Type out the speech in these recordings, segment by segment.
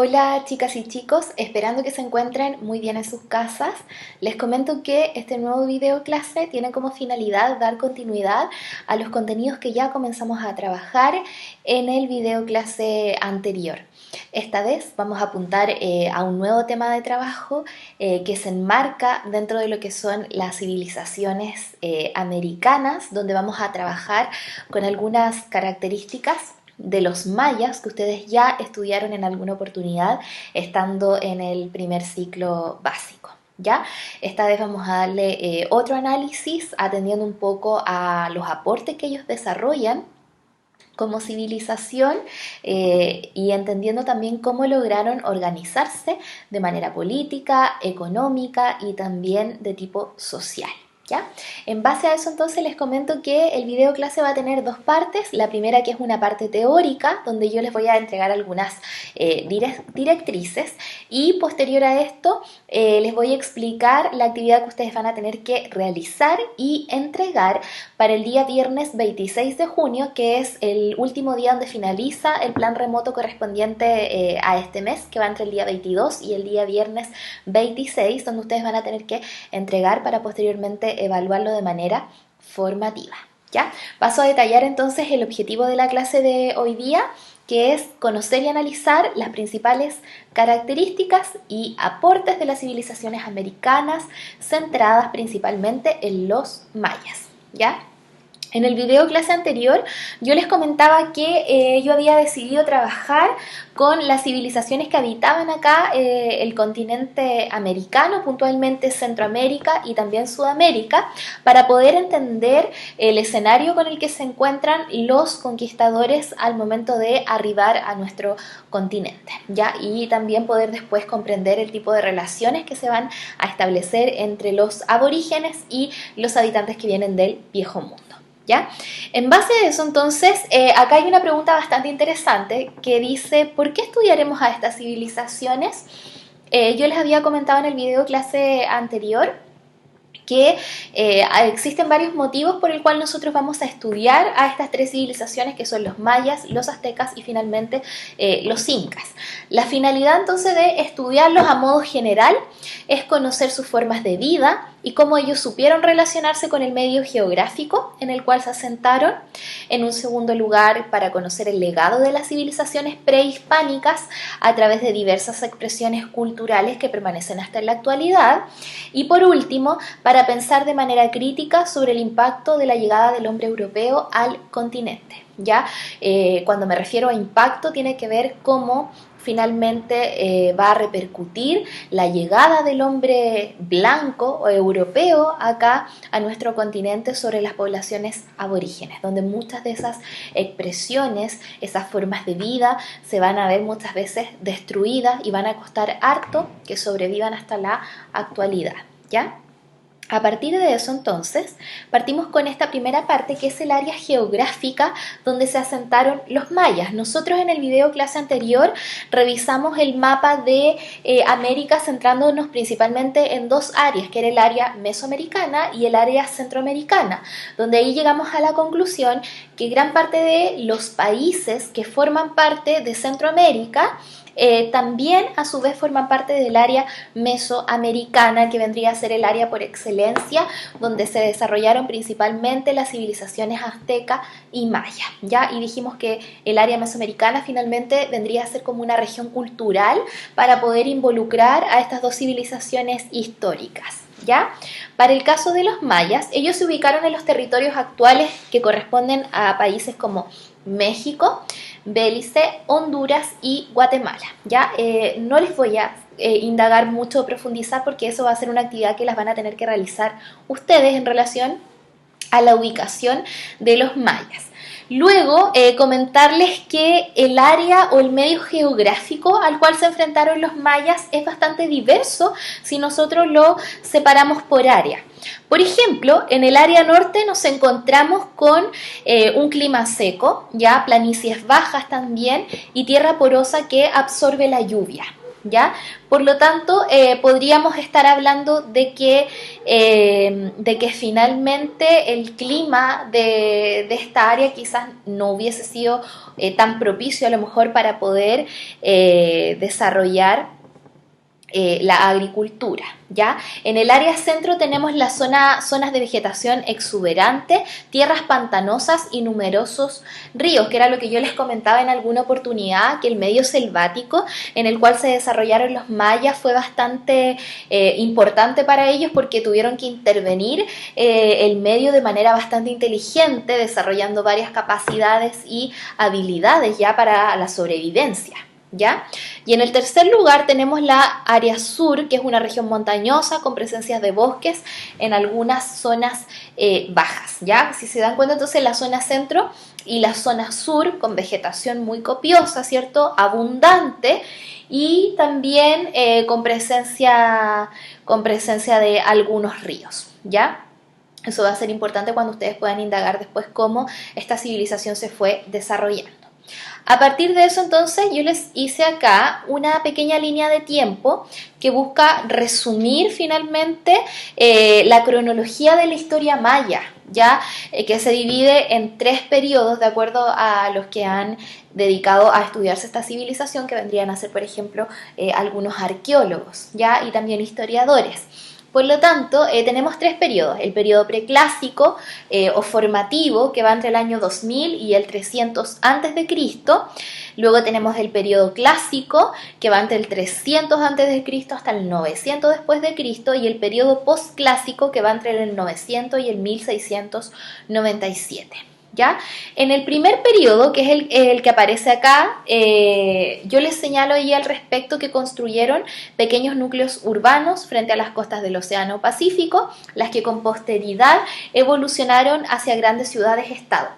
Hola chicas y chicos, esperando que se encuentren muy bien en sus casas. Les comento que este nuevo video clase tiene como finalidad dar continuidad a los contenidos que ya comenzamos a trabajar en el video clase anterior. Esta vez vamos a apuntar a un nuevo tema de trabajo que se enmarca dentro de lo que son las civilizaciones americanas, donde vamos a trabajar con algunas características de los mayas que ustedes ya estudiaron en alguna oportunidad estando en el primer ciclo básico. ¿Ya? Esta vez vamos a darle otro análisis atendiendo un poco a los aportes que ellos desarrollan como civilización y entendiendo también cómo lograron organizarse de manera política, económica y también de tipo social. ¿Ya? En base a eso entonces les comento que el video clase va a tener dos partes. La primera, que es una parte teórica, donde yo les voy a entregar algunas directrices, y posterior a esto les voy a explicar la actividad que ustedes van a tener que realizar y entregar para el día viernes 26 de junio, que es el último día donde finaliza el plan remoto correspondiente a este mes, que va entre el día 22 y el día viernes 26, donde ustedes van a tener que entregar para posteriormente evaluarlo de manera formativa. ¿Ya? Paso a detallar entonces el objetivo de la clase de hoy día, que es conocer y analizar las principales características y aportes de las civilizaciones americanas, centradas principalmente en los mayas. ¿Ya? En el video clase anterior yo les comentaba que yo había decidido trabajar con las civilizaciones que habitaban acá el continente americano, puntualmente Centroamérica y también Sudamérica, para poder entender el escenario con el que se encuentran los conquistadores al momento de arribar a nuestro continente, ¿ya? Y también poder después comprender el tipo de relaciones que se van a establecer entre los aborígenes y los habitantes que vienen del Viejo Mundo. ¿Ya? En base a eso, entonces, acá hay una pregunta bastante interesante que dice: ¿por qué estudiaremos a estas civilizaciones? Yo les había comentado en el video clase anterior que existen varios motivos por el cual nosotros vamos a estudiar a estas tres civilizaciones, que son los mayas, los aztecas y finalmente los incas. La finalidad entonces de estudiarlos a modo general es conocer sus formas de vida y cómo ellos supieron relacionarse con el medio geográfico en el cual se asentaron. En un segundo lugar, para conocer el legado de las civilizaciones prehispánicas a través de diversas expresiones culturales que permanecen hasta en la actualidad. Y por último, para pensar de manera crítica sobre el impacto de la llegada del hombre europeo al continente. ¿Ya? Cuando me refiero a impacto, tiene que ver cómo finalmente va a repercutir la llegada del hombre blanco o europeo acá a nuestro continente sobre las poblaciones aborígenes, donde muchas de esas expresiones, esas formas de vida se van a ver muchas veces destruidas y van a costar harto que sobrevivan hasta la actualidad. ¿Ya? A partir de eso, entonces, partimos con esta primera parte, que es el área geográfica donde se asentaron los mayas. Nosotros en el video clase anterior revisamos el mapa de América, centrándonos principalmente en dos áreas, que era el área mesoamericana y el área centroamericana, donde ahí llegamos a la conclusión que gran parte de los países que forman parte de Centroamérica también a su vez forman parte del área mesoamericana, que vendría a ser el área por excelencia donde se desarrollaron principalmente las civilizaciones azteca y maya, ¿ya? Y dijimos que el área mesoamericana finalmente vendría a ser como una región cultural para poder involucrar a estas dos civilizaciones históricas. ¿Ya? Para el caso de los mayas, ellos se ubicaron en los territorios actuales que corresponden a países como México, Belice, Honduras y Guatemala. ¿Ya? No les voy a indagar mucho o profundizar, porque eso va a ser una actividad que las van a tener que realizar ustedes en relación a la ubicación de los mayas. Luego, comentarles que el área o el medio geográfico al cual se enfrentaron los mayas es bastante diverso si nosotros lo separamos por área. Por ejemplo, en el área norte nos encontramos con un clima seco, ya planicies bajas también y tierra porosa que absorbe la lluvia. ¿ya? Por lo tanto, podríamos estar hablando de que finalmente el clima de esta área quizás no hubiese sido tan propicio a lo mejor para poder desarrollar la agricultura, ¿ya? En el área centro tenemos zonas de vegetación exuberante, tierras pantanosas y numerosos ríos, que era lo que yo les comentaba en alguna oportunidad, que el medio selvático en el cual se desarrollaron los mayas fue bastante importante para ellos porque tuvieron que intervenir el medio de manera bastante inteligente, desarrollando varias capacidades y habilidades ya para la sobrevivencia. ¿Ya? Y en el tercer lugar tenemos la área sur, que es una región montañosa con presencias de bosques en algunas zonas bajas, ¿ya? Si se dan cuenta, entonces la zona centro y la zona sur con vegetación muy copiosa, ¿cierto? Abundante y también con presencia de algunos ríos, ¿ya? Eso va a ser importante cuando ustedes puedan indagar después cómo esta civilización se fue desarrollando. A partir de eso, entonces, yo les hice acá una pequeña línea de tiempo que busca resumir finalmente la cronología de la historia maya, ya que se divide en 3 periodos de acuerdo a los que han dedicado a estudiarse esta civilización, que vendrían a ser, por ejemplo, algunos arqueólogos, ya, y también historiadores. Por lo tanto, tenemos 3 periodos: el periodo preclásico o formativo, que va entre el año 2000 y el 300 a.C. Luego tenemos el periodo clásico, que va entre el 300 a.C. hasta el 900 después de Cristo, y el periodo postclásico, que va entre el 900 y el 1697. ¿Ya? En el primer periodo, que es el que aparece acá, yo les señalo ahí al respecto que construyeron pequeños núcleos urbanos frente a las costas del Océano Pacífico, las que con posteridad evolucionaron hacia grandes ciudades-estado.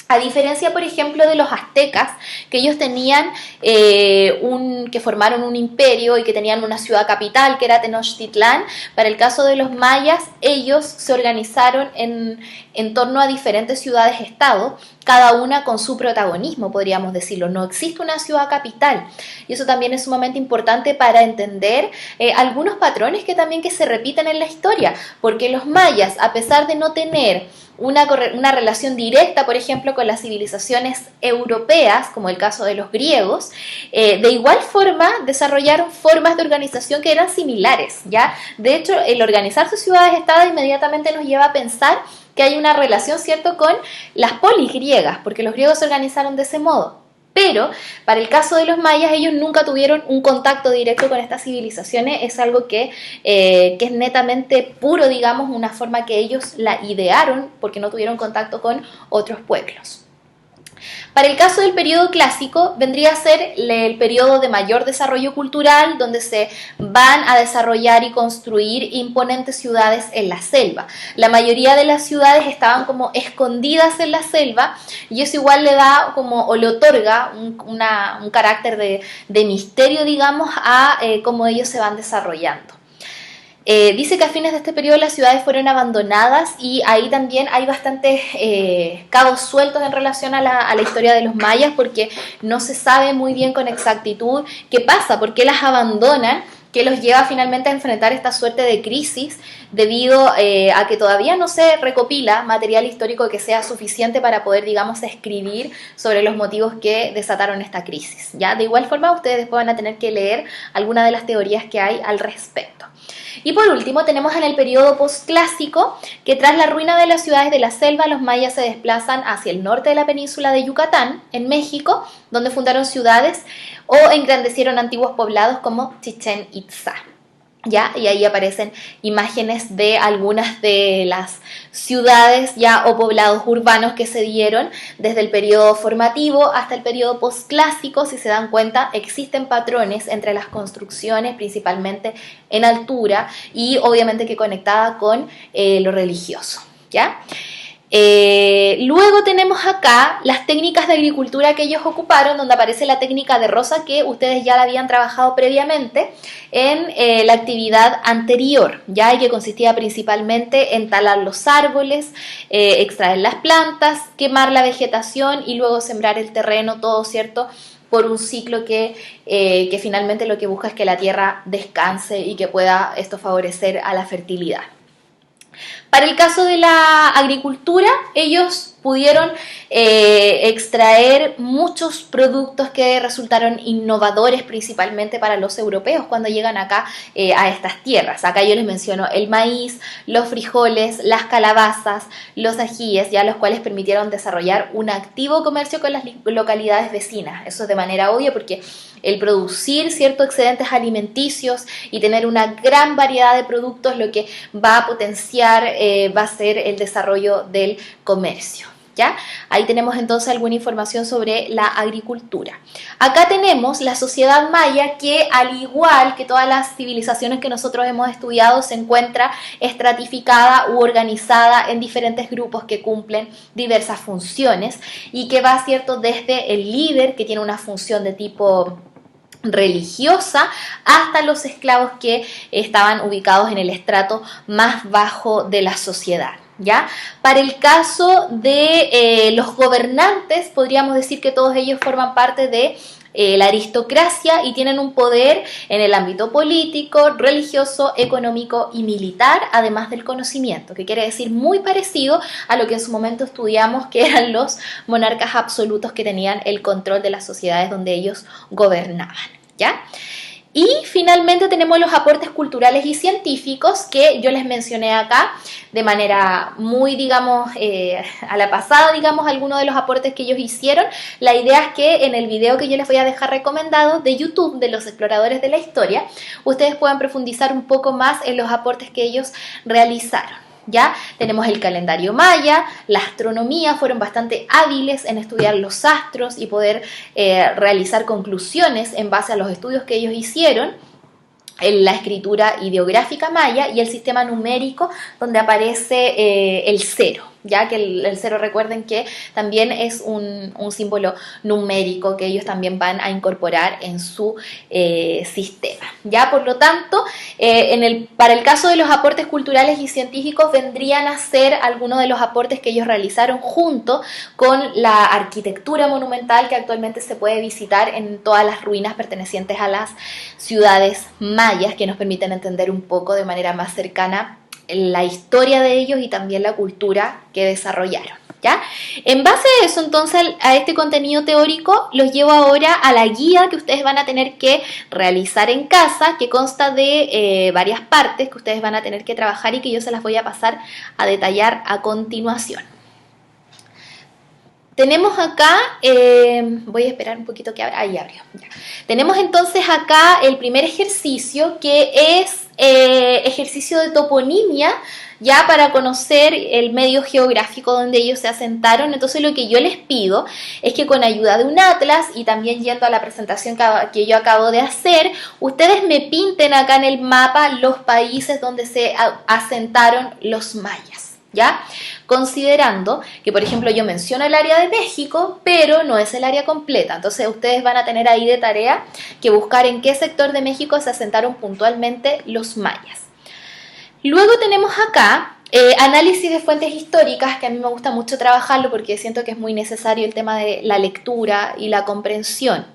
A diferencia, por ejemplo, de los aztecas, que ellos tenían que formaron un imperio y que tenían una ciudad capital, que era Tenochtitlán, para el caso de los mayas, ellos se organizaron en torno a diferentes ciudades-estado, cada una con su protagonismo, podríamos decirlo. No existe una ciudad capital, y eso también es sumamente importante para entender algunos patrones que se repiten en la historia, porque los mayas, a pesar de no tener una relación directa, por ejemplo, con las civilizaciones europeas, como el caso de los griegos, de igual forma desarrollaron formas de organización que eran similares, ¿ya? De hecho, el organizar sus ciudades-estado inmediatamente nos lleva a pensar que hay una relación, ¿cierto?, con las polis griegas, porque los griegos se organizaron de ese modo. Pero para el caso de los mayas, ellos nunca tuvieron un contacto directo con estas civilizaciones. Es algo que es netamente puro, digamos, una forma que ellos la idearon porque no tuvieron contacto con otros pueblos. Para el caso del periodo clásico, vendría a ser el periodo de mayor desarrollo cultural, donde se van a desarrollar y construir imponentes ciudades en la selva. La mayoría de las ciudades estaban como escondidas en la selva, y eso igual le da como, o le otorga un carácter de misterio, digamos, a cómo ellos se van desarrollando. Dice que a fines de este periodo las ciudades fueron abandonadas, y ahí también hay bastantes cabos sueltos en relación a la historia de los mayas, porque no se sabe muy bien con exactitud qué pasa, por qué las abandonan, que los lleva finalmente a enfrentar esta suerte de crisis debido a que todavía no se recopila material histórico que sea suficiente para poder, digamos, escribir sobre los motivos que desataron esta crisis, ¿ya? De igual forma, ustedes después van a tener que leer algunas de las teorías que hay al respecto. Y por último tenemos en el periodo postclásico que tras la ruina de las ciudades de la selva, los mayas se desplazan hacia el norte de la península de Yucatán, en México, donde fundaron ciudades o engrandecieron antiguos poblados como Chichén Itzá. ¿Ya? Y ahí aparecen imágenes de algunas de las ciudades ya o poblados urbanos que se dieron desde el periodo formativo hasta el periodo postclásico. Si se dan cuenta, existen patrones entre las construcciones, principalmente en altura y obviamente que conectada con lo religioso, ¿ya? Luego tenemos acá las técnicas de agricultura que ellos ocuparon, donde aparece la técnica de rosa que ustedes ya la habían trabajado previamente en la actividad anterior, ya, y que consistía principalmente en talar los árboles, extraer las plantas, quemar la vegetación y luego sembrar el terreno, todo, ¿cierto?, por un ciclo que finalmente lo que busca es que la tierra descanse y que pueda esto favorecer a la fertilidad. Para el caso de la agricultura, ellos pudieron extraer muchos productos que resultaron innovadores principalmente para los europeos cuando llegan acá a estas tierras. Acá yo les menciono el maíz, los frijoles, las calabazas, los ajíes, ya los cuales permitieron desarrollar un activo comercio con las localidades vecinas. Eso es de manera obvia porque el producir ciertos excedentes alimenticios y tener una gran variedad de productos lo que va a potenciar va a ser el desarrollo del comercio. ¿Ya? Ahí tenemos entonces alguna información sobre la agricultura. Acá tenemos la sociedad maya que, al igual que todas las civilizaciones que nosotros hemos estudiado, se encuentra estratificada u organizada en diferentes grupos que cumplen diversas funciones y que va, ¿cierto?, desde el líder, que tiene una función de tipo religiosa, hasta los esclavos que estaban ubicados en el estrato más bajo de la sociedad. ¿Ya? Para el caso de los gobernantes, podríamos decir que todos ellos forman parte de la aristocracia y tienen un poder en el ámbito político, religioso, económico y militar, además del conocimiento, que quiere decir muy parecido a lo que en su momento estudiamos, que eran los monarcas absolutos que tenían el control de las sociedades donde ellos gobernaban. ¿Ya? Y finalmente tenemos los aportes culturales y científicos que yo les mencioné acá de manera muy, digamos, a la pasada, digamos, algunos de los aportes que ellos hicieron. La idea es que en el video que yo les voy a dejar recomendado de YouTube de los exploradores de la historia, ustedes puedan profundizar un poco más en los aportes que ellos realizaron. ¿Ya? Tenemos el calendario maya, la astronomía, fueron bastante hábiles en estudiar los astros y poder realizar conclusiones en base a los estudios que ellos hicieron. En la escritura ideográfica maya y el sistema numérico donde aparece el cero, ya que el cero, recuerden que también es un símbolo numérico que ellos también van a incorporar en su sistema. Ya, por lo tanto, para el caso de los aportes culturales y científicos vendrían a ser algunos de los aportes que ellos realizaron junto con la arquitectura monumental que actualmente se puede visitar en todas las ruinas pertenecientes a las ciudades mayas, que nos permiten entender un poco de manera más cercana la historia de ellos y también la cultura que desarrollaron. ¿Ya? En base a eso, entonces, a este contenido teórico, los llevo ahora a la guía que ustedes van a tener que realizar en casa, que consta de varias partes que ustedes van a tener que trabajar y que yo se las voy a pasar a detallar a continuación. Tenemos acá, voy a esperar un poquito que abra, ahí abrió. Ya. Tenemos entonces acá el primer ejercicio, que es ejercicio de toponimia, ya para conocer el medio geográfico donde ellos se asentaron. Entonces lo que yo les pido es que con ayuda de un atlas y también yendo a la presentación que yo acabo de hacer, ustedes me pinten acá en el mapa los países donde se asentaron los mayas. ¿Ya? Considerando que, por ejemplo, yo menciono el área de México, pero no es el área completa. Entonces ustedes van a tener ahí de tarea que buscar en qué sector de México se asentaron puntualmente los mayas. Luego tenemos acá análisis de fuentes históricas, que a mí me gusta mucho trabajarlo porque siento que es muy necesario el tema de la lectura y la comprensión.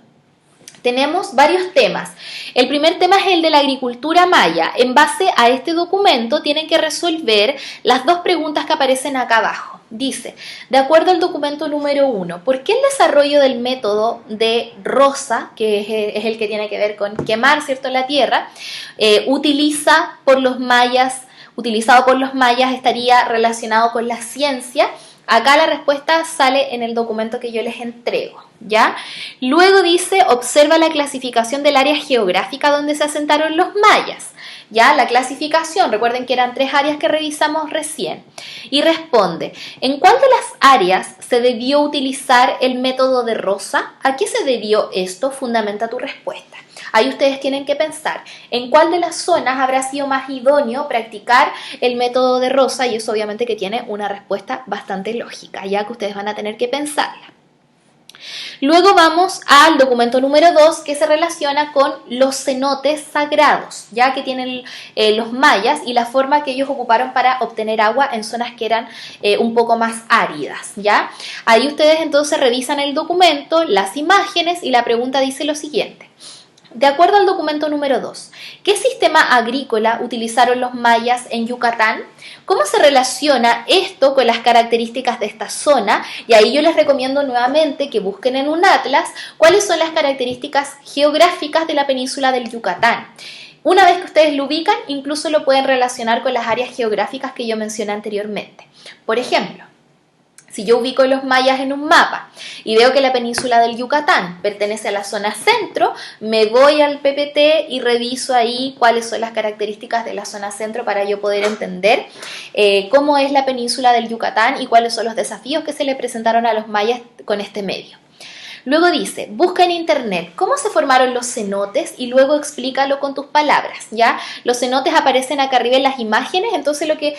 Tenemos varios temas. El primer tema es el de la agricultura maya. En base a este documento tienen que resolver las dos preguntas que aparecen acá abajo. Dice, de acuerdo al documento número 1, ¿por qué el desarrollo del método de roza, que es el que tiene que ver con quemar, ¿cierto?, la tierra, utilizado por los mayas, estaría relacionado con la ciencia? Acá la respuesta sale en el documento que yo les entrego, ¿ya? Luego dice, observa la clasificación del área geográfica donde se asentaron los mayas, ¿ya? La clasificación, recuerden que eran 3 áreas que revisamos recién. Y responde, ¿en cuál de las áreas se debió utilizar el método de roza? ¿A qué se debió esto? Fundamenta tu respuesta. Ahí ustedes tienen que pensar en cuál de las zonas habrá sido más idóneo practicar el método de roza, y eso obviamente que tiene una respuesta bastante lógica, ya que ustedes van a tener que pensarla. Luego vamos al documento número 2, que se relaciona con los cenotes sagrados, ya que tienen los mayas y la forma que ellos ocuparon para obtener agua en zonas que eran un poco más áridas, ¿ya? Ahí ustedes entonces revisan el documento, las imágenes, y la pregunta dice lo siguiente. De acuerdo al documento número 2, ¿qué sistema agrícola utilizaron los mayas en Yucatán? ¿Cómo se relaciona esto con las características de esta zona? Y ahí yo les recomiendo nuevamente que busquen en un atlas cuáles son las características geográficas de la península del Yucatán. Una vez que ustedes lo ubican, incluso lo pueden relacionar con las áreas geográficas que yo mencioné anteriormente. Por ejemplo, si yo ubico los mayas en un mapa y veo que la península del Yucatán pertenece a la zona centro, me voy al PPT y reviso ahí cuáles son las características de la zona centro para yo poder entender cómo es la península del Yucatán y cuáles son los desafíos que se le presentaron a los mayas con este medio. Luego dice, busca en internet cómo se formaron los cenotes y luego explícalo con tus palabras, ¿ya? Los cenotes aparecen acá arriba en las imágenes, entonces lo que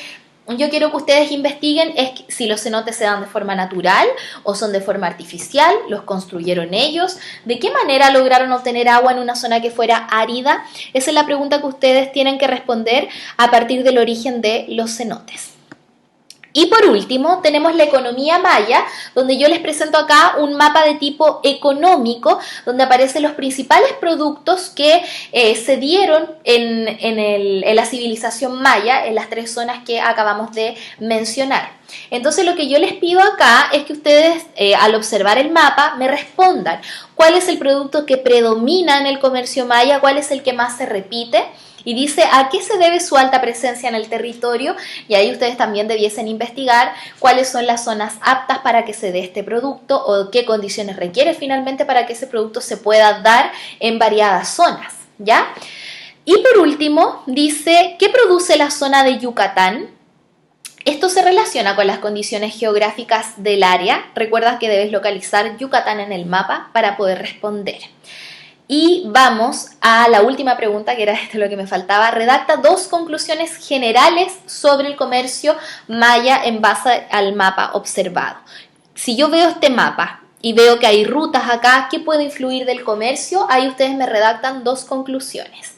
yo quiero que ustedes investiguen es si los cenotes se dan de forma natural o son de forma artificial, los construyeron ellos, de qué manera lograron obtener agua en una zona que fuera árida. Esa es la pregunta que ustedes tienen que responder a partir del origen de los cenotes. Y por último, tenemos la economía maya, donde yo les presento acá un mapa de tipo económico, donde aparecen los principales productos que se dieron en la civilización maya, en las 3 zonas que acabamos de mencionar. Entonces lo que yo les pido acá es que ustedes al observar el mapa me respondan cuál es el producto que predomina en el comercio maya, cuál es el que más se repite. Y dice a qué se debe su alta presencia en el territorio, y ahí ustedes también debiesen investigar cuáles son las zonas aptas para que se dé este producto o qué condiciones requiere finalmente para que ese producto se pueda dar en variadas zonas, ¿ya? Y por último dice, ¿qué produce la zona de Yucatán? Esto se relaciona con las condiciones geográficas del área. Recuerda que debes localizar Yucatán en el mapa para poder responder. Y vamos a la última pregunta, que era esto lo que me faltaba. Redacta 2 conclusiones generales sobre el comercio maya en base al mapa observado. Si yo veo este mapa y veo que hay rutas acá, ¿qué puede influir del comercio? Ahí ustedes me redactan 2 conclusiones.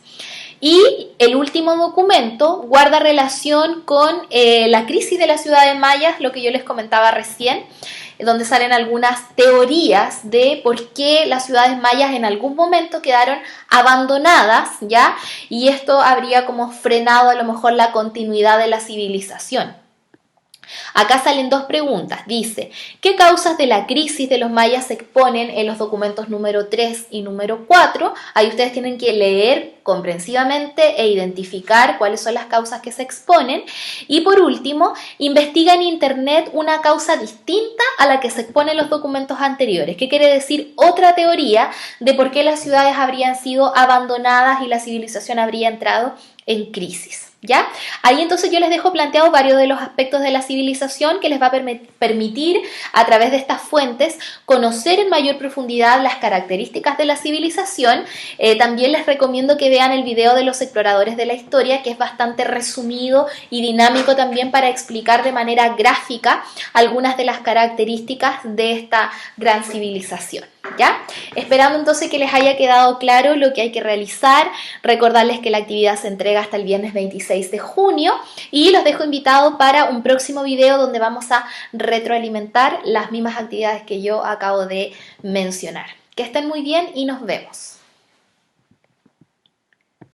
Y el último documento guarda relación con la crisis de las ciudades mayas, lo que yo les comentaba recién, donde salen algunas teorías de por qué las ciudades mayas en algún momento quedaron abandonadas, ¿ya? Y esto habría como frenado a lo mejor la continuidad de la civilización. Acá salen 2 preguntas. Dice, ¿qué causas de la crisis de los mayas se exponen en los documentos número 3 y número 4? Ahí ustedes tienen que leer comprensivamente e identificar cuáles son las causas que se exponen. Y por último, investiga en internet una causa distinta a la que se expone en los documentos anteriores. ¿Qué quiere decir? Otra teoría de por qué las ciudades habrían sido abandonadas y la civilización habría entrado en crisis. ¿Ya? Ahí entonces yo les dejo planteados varios de los aspectos de la civilización que les va a permitir a través de estas fuentes conocer en mayor profundidad las características de la civilización. También les recomiendo que vean el video de los exploradores de la historia, que es bastante resumido y dinámico también para explicar de manera gráfica algunas de las características de esta gran civilización. ¿Ya? Esperando entonces que les haya quedado claro lo que hay que realizar, recordarles que la actividad se entrega hasta el viernes 26 de junio y los dejo invitados para un próximo video donde vamos a retroalimentar las mismas actividades que yo acabo de mencionar. Que estén muy bien y nos vemos.